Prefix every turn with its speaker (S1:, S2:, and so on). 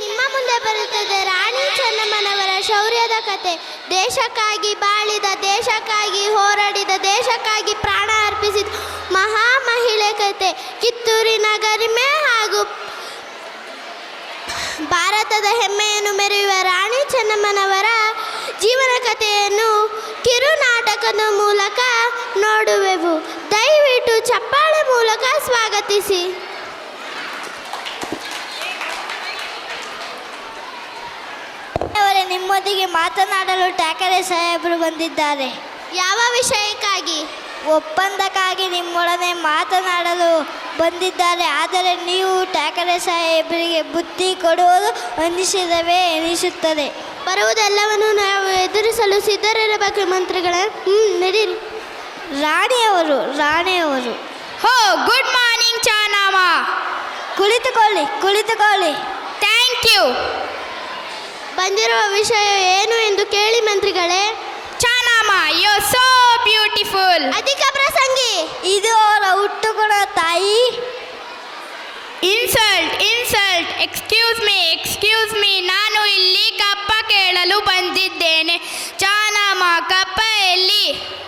S1: ನಿಮ್ಮ ಮುಂದೆ ಬರುತ್ತದೆ ರಾಣಿ ಚೆನ್ನಮ್ಮನವರ ಶೌರ್ಯದ ಕತೆ. ದೇಶಕ್ಕಾಗಿ ಬಾಳಿದ, ದೇಶಕ್ಕಾಗಿ ಹೋರಾಡಿದ, ದೇಶಕ್ಕಾಗಿ ಪ್ರಾಣ ಅರ್ಪಿಸಿದ ಮಹಾ ಮಹಿಳೆ ಕತೆ. ಕಿತ್ತೂರಿನ ಗರಿಮೆ ಹಾಗೂ ಭಾರತದ ಹೆಮ್ಮೆಯನ್ನು ಮೆರೆಯುವ ರಾಣಿ ಚೆನ್ನಮ್ಮನವರ ಜೀವನ ಕಥೆಯನ್ನು ಕಿರುನಾಟಕದ ಮೂಲಕ ನೋಡುವೆವು. ದಯವಿಟ್ಟು ಚಪ್ಪಾಳೆ ಮೂಲಕ ಸ್ವಾಗತಿಸಿ. ನಿಮ್ಮೊಂದಿಗೆ ಮಾತನಾಡಲು ಠಾಕರೆ ಸಾಹೇಬರು ಬಂದಿದ್ದಾರೆ. ಯಾವ ವಿಷಯಕ್ಕಾಗಿ? ಒಪ್ಪಂದಕ್ಕಾಗಿ ನಿಮ್ಮೊಡನೆ ಮಾತನಾಡಲು ಬಂದಿದ್ದಾರೆ. ಆದರೆ ನೀವು ಠಾಕರೆ ಸಾಹೇಬರಿಗೆ ಬುದ್ಧಿ ಕೊಡುವುದು ಅನ್ನಿಸಿದವೇ ಎನಿಸುತ್ತದೆ. ಬರುವುದೆಲ್ಲವನ್ನು ನಾವು ಎದುರಿಸಲು ಸಿದ್ಧರಿರಬೇಕು ಮಂತ್ರಿಗಳ. ನಡೀರಿ. ರಾಣಿಯವರು.
S2: ಹೋ, ಗುಡ್ ಮಾರ್ನಿಂಗ್ ಚಾನಮ್ಮ.
S1: ಕುಳಿತುಕೊಳ್ಳಿ.
S2: Thank you.
S1: ಬಂದಿರುವ ವಿಷಯ ಏನು ಎಂದು ಕೇಳಿ ಮಂತ್ರಿಗಳೇ.
S2: Chennamma, you so beautiful.
S1: ಅಧಿಕ ಪ್ರಸಂಗಿ. ಇದು ಅವರ ಹುಟ್ಟುಕೊಡ ತಾಯಿ.
S2: ಇನ್ಸಲ್ಟ್. Excuse me. ನಾನು ಇಲ್ಲಿ ಕಪ್ಪ ಕೇಳಲು ಬಂದಿದ್ದೇನೆ. ಚಾನಮ್ಮ, ಕಪ್ಪ ಎಲ್ಲಿ?